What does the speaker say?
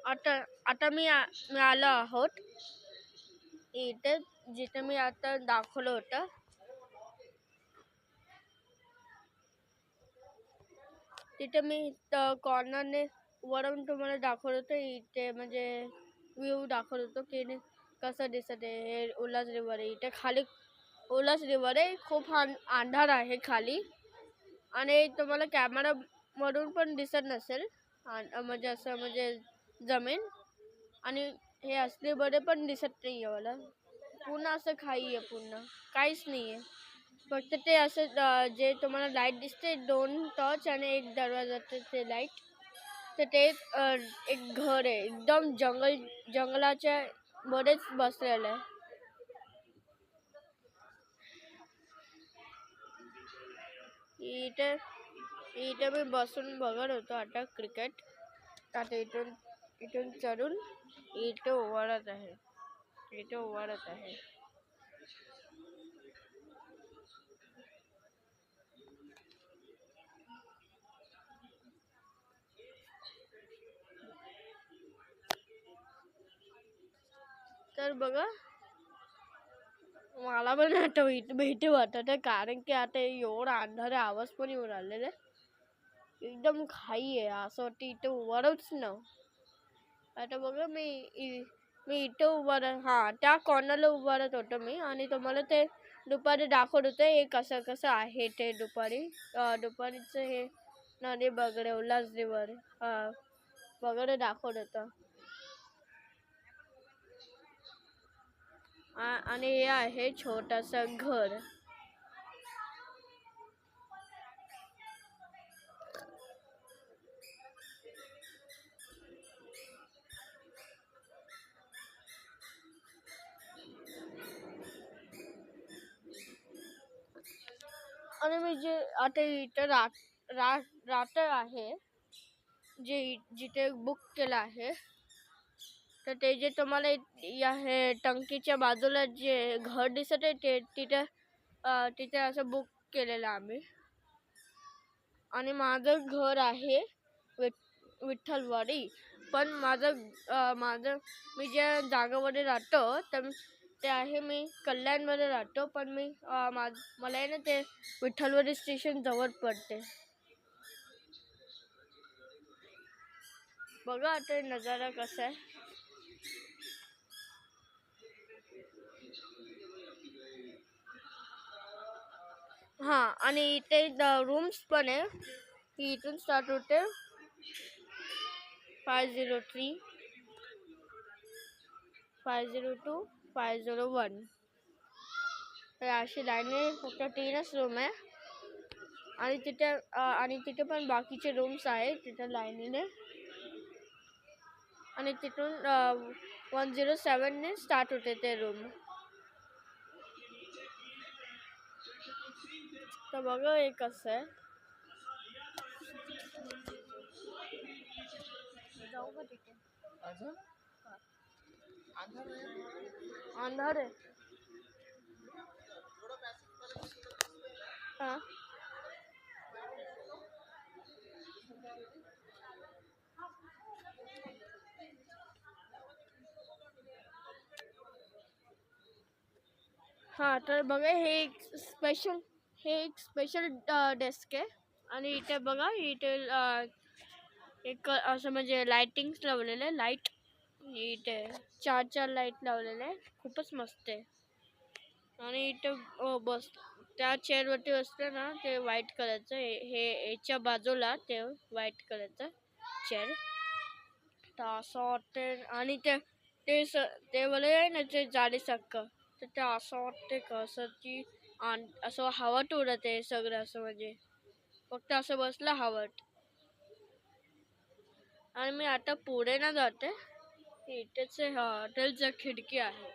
आता आता मी आलो आहोत इथे जिथे मी आता दाखवलं होतं. तिथे मी कॉर्नरने वरून तुम्हाला दाखवलं होतं. इथे म्हणजे व्ह्यू दाखवत होतो की कसं दिसत आहे. हे उल्हास रिव्हर आहे. इथे खाली उल्हास रिव्हर आहे. खूप अंधार आहे खाली आणि तुम्हाला कॅमेरा मधून पण दिसत नसेल म्हणजे असं म्हणजे जमीन आणि हे असलीमध्ये पण दिसत नाही आहे मला. पूर्ण असं खाई आहे. पूर्ण काहीच नाही आहे. फक्त ते असं जे तुम्हाला लाईट दिसते 2 टॉर्च आणि एक दरवाजाचं ते लाईट. तर ते एक घर आहे. एकदम जंगलाच्या मध्येच बसलेलं आहे. इथे मी बसून बघत होतो आता क्रिकेट. आता इथून चढून इथे उभारत आहे. तर बघा मला पण आता भीती वाटत आहे कारण की आता एवढा अंधार आवाज पण येऊन राहिलेला आहे. एकदम खाई आहे. असं वाटतं इथे उभारच ना. आता बघा मी इथे त्या कॉर्नरला उभारत होतो मी आणि तुम्हाला ते दुपारी दाखवत होते हे कसं आहे ते दुपारीचं हे नदी वगैरे उल्हास रिव्हर वगैरे दाखवत होतं. आणि हे आहे छोटंसं घर. आणि मी जे आता इथं राहत आहे जिथे बुक केलं आहे तर ते जे तुम्हाला हे टंकीच्या बाजूला जे घर दिसत आहे तिथे असं बुक केलेलं आम्ही. आणि माझं घर आहे विठ्ठलवाडी. पण माझं मी ज्या जागेमध्ये राहतो तर ते आहे मी कल्याणमध्ये राहतो. पण मला आहे ना ते विठ्ठलवाडी स्टेशन जवळ पडते. बघा आता नजारा कसा आहे. आणि इथे रूम्स पण आहे. इथून स्टार्ट होते 503, 502, 501. तर अशी लाईन फक्त 3च रूम आहे. आणि तिथे पण बाकीचे रूम्स आहेत तिथे लाईनीने. आणि तिथून 107ने स्टार्ट होते ते रूम. तर बघा हे कसं आहे. जाऊ का तिथे अंधार आहे. तर बघा हे एक स्पेशल डेस्क आहे. आणि इथे बघा इथे एक असं म्हणजे लाइटिंग्स लावलेले लाईट. इथे 4 लाईट लावलेले आहे. खूपच मस्त आहे. आणि इथे त्या चेअरवरती बसलं ना ते व्हाईट कलरचं हे याच्या बाजूला ते व्हाईट कलरचं चेअर. तर असं वाटते आणि ते बोले आहे ना ते जाडीसारखं. तर ते असं वाटते कसं की असं हवात उडत आहे सगळं असं म्हणजे फक्त असं बसलं हवात. आणि मी आता पुढे ना जाते. इथेच हॉटेलच्या खिडकी आहे.